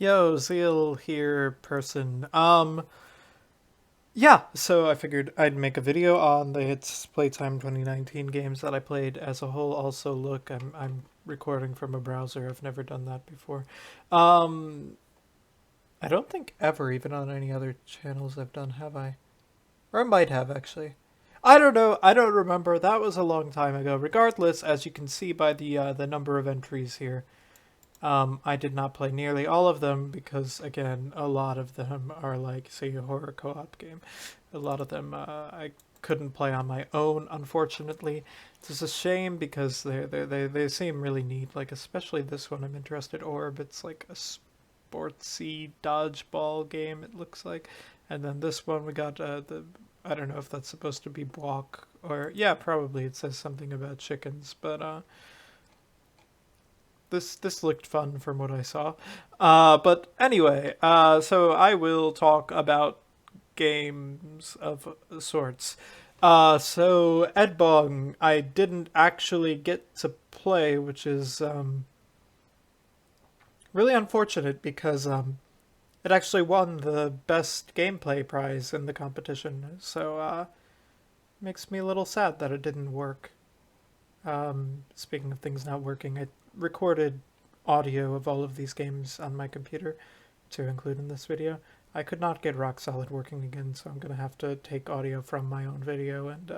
Yo, Zeal here, person. Yeah, so I figured I'd make a video on the hits Playtime 2019 games that I played as a whole. Also, look, I'm recording from a browser. I've never done that before. Um, I don't think ever, even on any other channels I've done, have I? Or I might have, actually. I don't know. I don't remember. That was a long time ago. Regardless, as you can see by the number of entries here, I did not play nearly all of them because, again, a lot of them are like, say, a horror co-op game. A lot of them I couldn't play on my own, unfortunately. It's a shame because they seem really neat. Like, especially this one I'm interested. Orb, it's like a sportsy dodgeball game, it looks like. And then this one we got I don't know if that's supposed to be walk or yeah, probably it says something about chickens, but this looked fun from what I saw. But anyway, so I will talk about games of sorts. So Edbong, I didn't actually get to play, which is really unfortunate because it actually won the best gameplay prize in the competition. So makes me a little sad that it didn't work. Speaking of things not working, I recorded audio of all of these games on my computer to include in this video. I could not get Rock Solid working again, so I'm going to have to take audio from my own video, and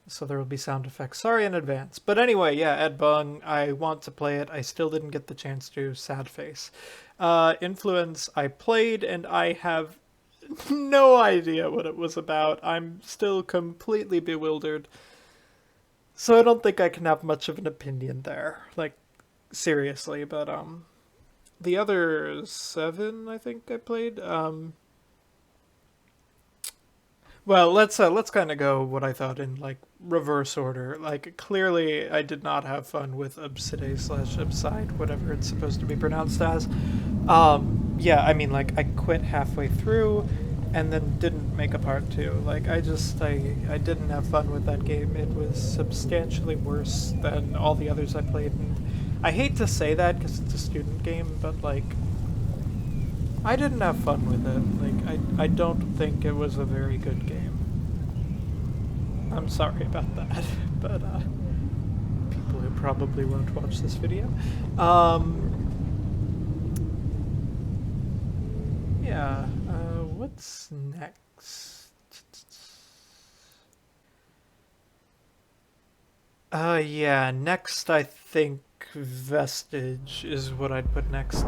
so there will be sound effects. Sorry in advance. But anyway, yeah, Edbong, I want to play it. I still didn't get the chance to. Sad face. Influence, I played, and I have no idea what it was about. I'm still completely bewildered. So I don't think I can have much of an opinion there. Like, seriously, but the other seven I think I played. Well, let's kind of go what I thought in like reverse order. Like clearly, I did not have fun with Obsidian slash Obside, whatever it's supposed to be pronounced as. Yeah, I mean, like I quit halfway through, and then didn't make a part two. Like I didn't have fun with that game. It was substantially worse than all the others I played. And I hate to say that because it's a student game, but like I didn't have fun with it. Like, I don't think it was a very good game. I'm sorry about that, but people who probably won't watch this video. Yeah, what's next? Yeah, next I think Vestige is what I'd put next.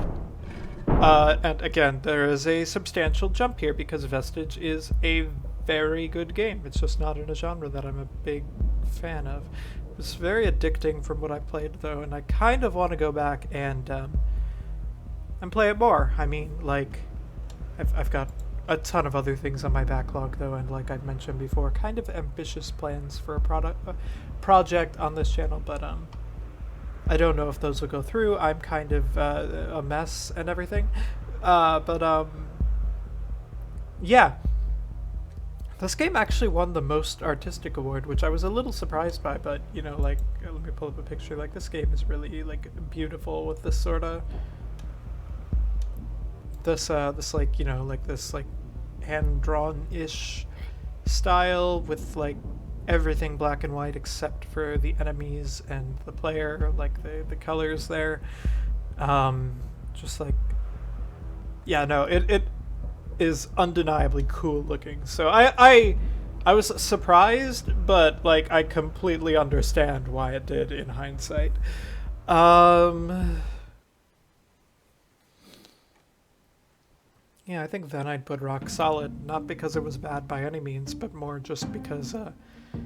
And again, there is a substantial jump here because Vestige is a very good game. It's just not in a genre that I'm a big fan of. It was very addicting from what I played, though, and I kind of want to go back and play it more. I mean, like, I've got a ton of other things on my backlog, though, and like I've mentioned before, kind of ambitious plans for a project on this channel, but I don't know if those will go through. I'm kind of a mess and everything. But yeah. This game actually won the most artistic award, which I was a little surprised by, but, you know, like, let me pull up a picture. Like, this game is really, like, beautiful with this sort of, this, like, you know, like, this, like, hand-drawn-ish style with, like, everything black and white except for the enemies and the player, like the colors there. Just like, yeah, no, it is undeniably cool looking. So I was surprised, but like I completely understand why it did in hindsight. Yeah, I think then I'd put Rock Solid, not because it was bad by any means, but more just because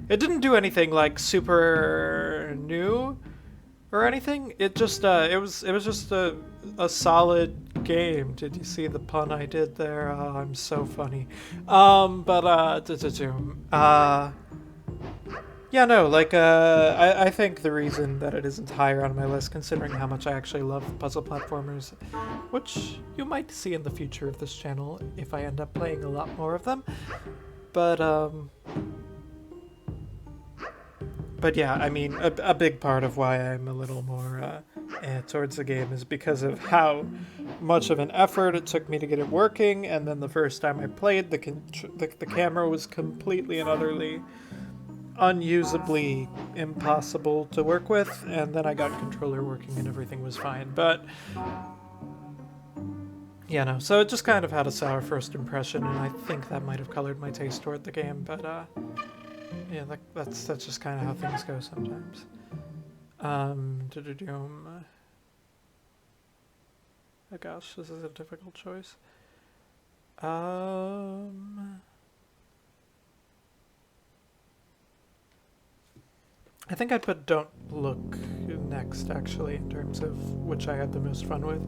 it didn't do anything like super new or anything. It just it was just a solid game. Did you see the pun I did there? Oh, I'm so funny. But yeah, no, like I think the reason that it isn't higher on my list, considering how much I actually love puzzle platformers, which you might see in the future of this channel if I end up playing a lot more of them. But yeah, I mean, a big part of why I'm a little more towards the game is because of how much of an effort it took me to get it working, and then the first time I played, the camera was completely and utterly unusably impossible to work with, and then I got controller working and everything was fine. But yeah, no, so it just kind of had a sour first impression, and I think that might have colored my taste toward the game, but yeah, that's just kind of how things go sometimes. Oh gosh, this is a difficult choice. I think I'd put Don't Look next, actually, in terms of which I had the most fun with.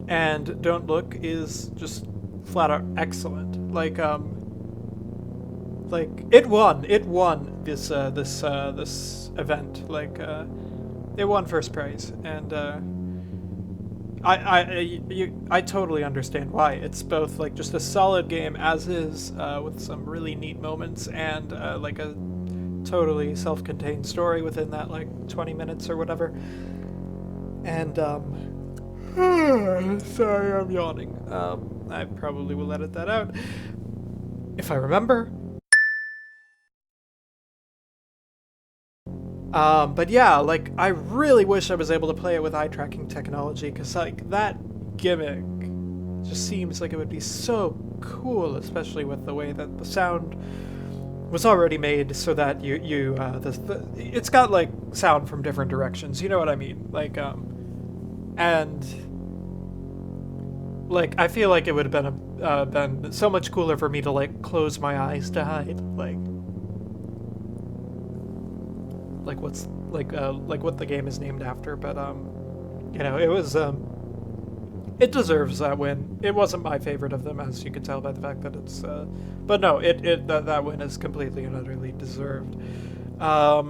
And Don't Look is just flat out excellent. Like it won this event. Like it won first prize, and I totally understand why. It's both like just a solid game as is, with some really neat moments, and like a totally self-contained story within that like 20 minutes or whatever. And sorry, I'm yawning. I probably will edit that out if I remember. But yeah, like, I really wish I was able to play it with eye tracking technology, because, like, that gimmick just seems like it would be so cool, especially with the way that the sound was already made so that it's got, like, sound from different directions, you know what I mean? Like, and, like, I feel like it would have been so much cooler for me to, like, close my eyes to hide, like what's like what the game is named after, but you know, it was it deserves that win. It wasn't my favorite of them, as you can tell by the fact that it's but no, that win is completely and utterly deserved. I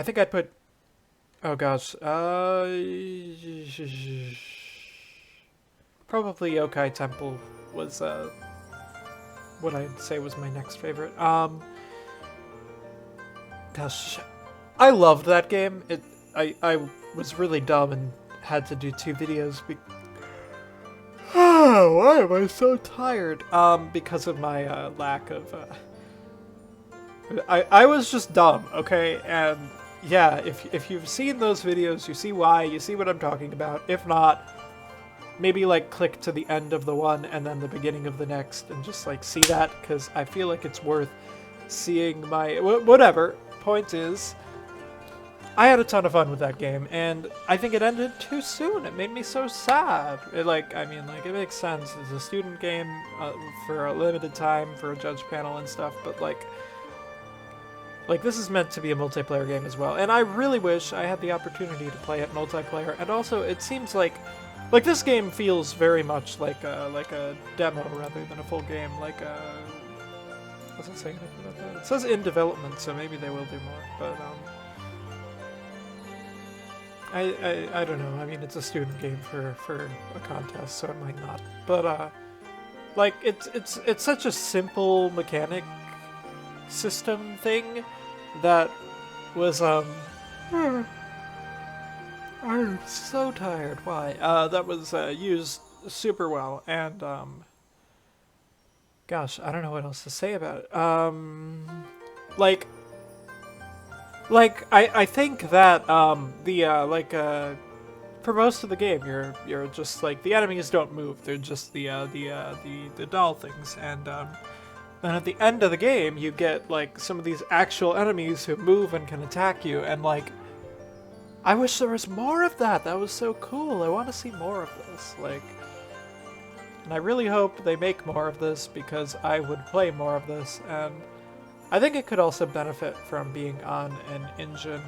think I'd put, oh gosh, probably Yokai Temple was what I'd say was my next favorite. Gosh, I loved that game. I was really dumb and had to do 2 videos. Why am I so tired? Because of my lack of. I was just dumb, okay? And yeah, if you've seen those videos, you see why. You see what I'm talking about. If not, maybe like click to the end of the one and then the beginning of the next, and just like see that, because I feel like it's worth seeing my whatever. Point is, I had a ton of fun with that game, and I think it ended too soon. It made me so sad. It makes sense. It's a student game for a limited time for a judge panel and stuff, but like this is meant to be a multiplayer game as well, and I really wish I had the opportunity to play it multiplayer. And also, it seems like this game feels very much like a demo rather than a full game. Doesn't say anything about that. It says in development, so maybe they will do more. But I don't know. I mean, it's a student game for a contest, so it might not. But like it's such a simple mechanic system thing that was I'm so tired. Why? That was used super well, and gosh, I don't know what else to say about it. I think that for most of the game, you're just like, the enemies don't move; they're just the doll things, and then at the end of the game, you get like some of these actual enemies who move and can attack you, and like, I wish there was more of that. That was so cool. I want to see more of this, like. And I really hope they make more of this, because I would play more of this, and I think it could also benefit from being on an engine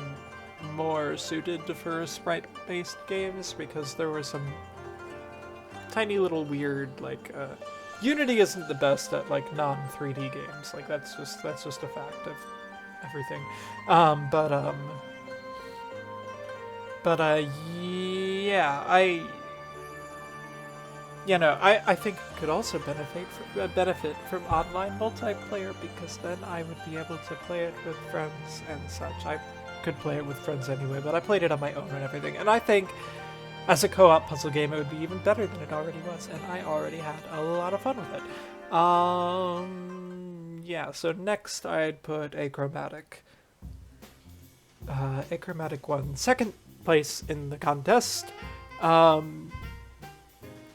more suited for sprite-based games, because there were some tiny little weird, like, Unity isn't the best at, like, non-3D games. Like, that's just a fact of everything. Yeah, I think it could also benefit from online multiplayer, because then I would be able to play it with friends and such. could play it with friends anyway, but I played it on my own and everything. And I think as a co-op puzzle game, it would be even better than it already was, and I already had a lot of fun with it. Yeah, so next I'd put a Chromatic. A Chromatic won second place in the contest.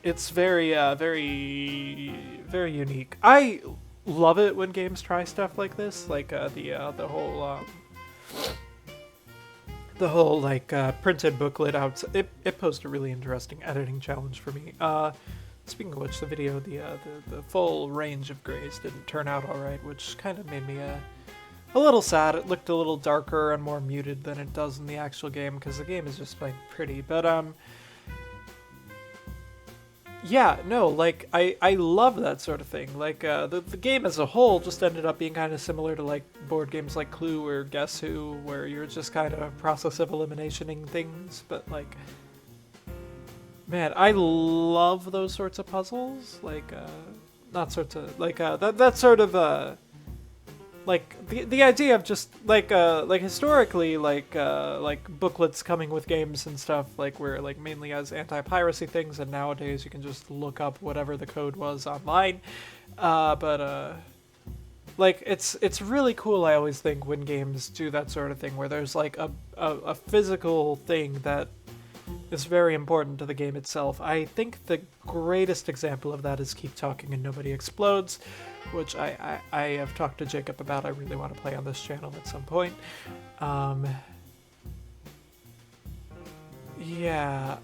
It's very, very unique. I love it when games try stuff like this, like the whole like printed booklet out. It posed a really interesting editing challenge for me. Speaking of which, the video, the full range of grays didn't turn out all right, which kind of made me a little sad. It looked a little darker and more muted than it does in the actual game, because the game is just like pretty. But yeah, no, like I love that sort of thing. Like the game as a whole just ended up being kind of similar to like board games like Clue or Guess Who, where you're just kind of process of eliminationing things. But like, man, I love those sorts of puzzles. Like not sorts of like that sort of like the idea of just like historically like booklets coming with games and stuff, like where like mainly as anti-piracy things, and nowadays you can just look up whatever the code was online. Like it's really cool, I always think, when games do that sort of thing where there's like a physical thing that is very important to the game itself. I think the greatest example of that is Keep Talking and Nobody Explodes, which I have talked to Jacob about. I really want to play on this channel at some point. Yeah.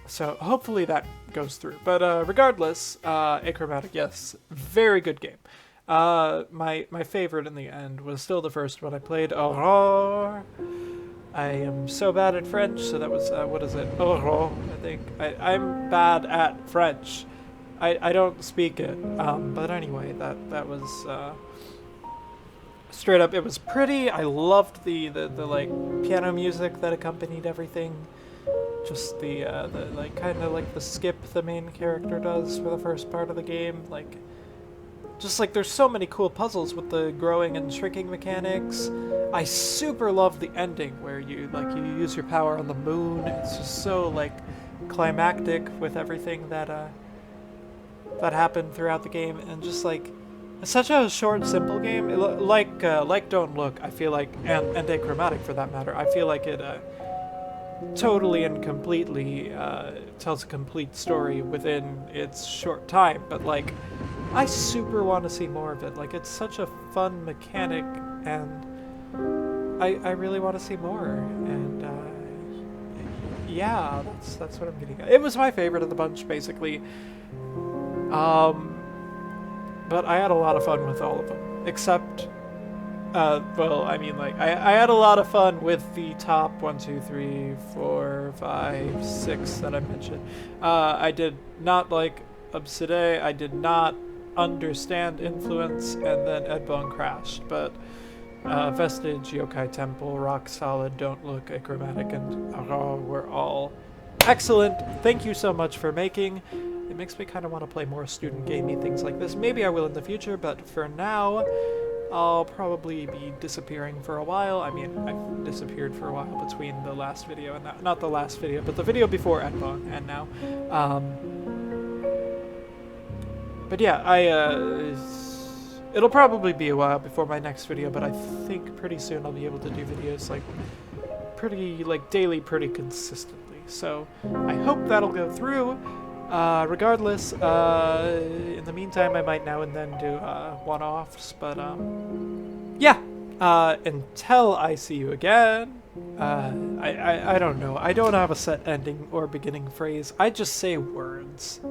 So hopefully that goes through. But regardless, A Chromatic, yes, very good game. My favorite in the end was still the first one I played, Aurore. I am so bad at French, so that was, what is it? Aurore, I think. I'm bad at French. I don't speak it, but anyway, that was, straight up, it was pretty. I loved the like, piano music that accompanied everything. Just the like, kind of like the skip the main character does for the first part of the game, like, just like there's so many cool puzzles with the growing and shrinking mechanics. I super love the ending where you use your power on the moon. It's just so like climactic with everything that happened throughout the game, and just like it's such a short, simple game. Like Don't Look, I feel like, and A Chromatic for that matter. I feel like it totally and completely tells a complete story within its short time, but like I super want to see more of it. Like, it's such a fun mechanic, and I really want to see more. And yeah, that's what I'm getting at. It was my favorite of the bunch, basically. But I had a lot of fun with all of them, except well, I mean, like, I had a lot of fun with the top 1, 2, 3, 4, 5, 6 that I mentioned. I did not like Obsidian. I did not understand Influence, and then Edbong crashed. But Vestige, Yokai Temple, Rock Solid, Don't Look, A Chromatic, and Aurore were all excellent. Thank you so much for making. It makes me kind of want to play more student gamey things like this. Maybe I will in the future, but for now, I'll probably be disappearing for a while. I mean, I've disappeared for a while between the last video and that. Not the last video, but the video before Edbong and now. But yeah, it'll probably be a while before my next video, but I think pretty soon I'll be able to do videos like daily, pretty consistently. So I hope that'll go through. Regardless, in the meantime, I might now and then do one-offs, but yeah. Until I see you again, I don't know. I don't have a set ending or beginning phrase. I just say words.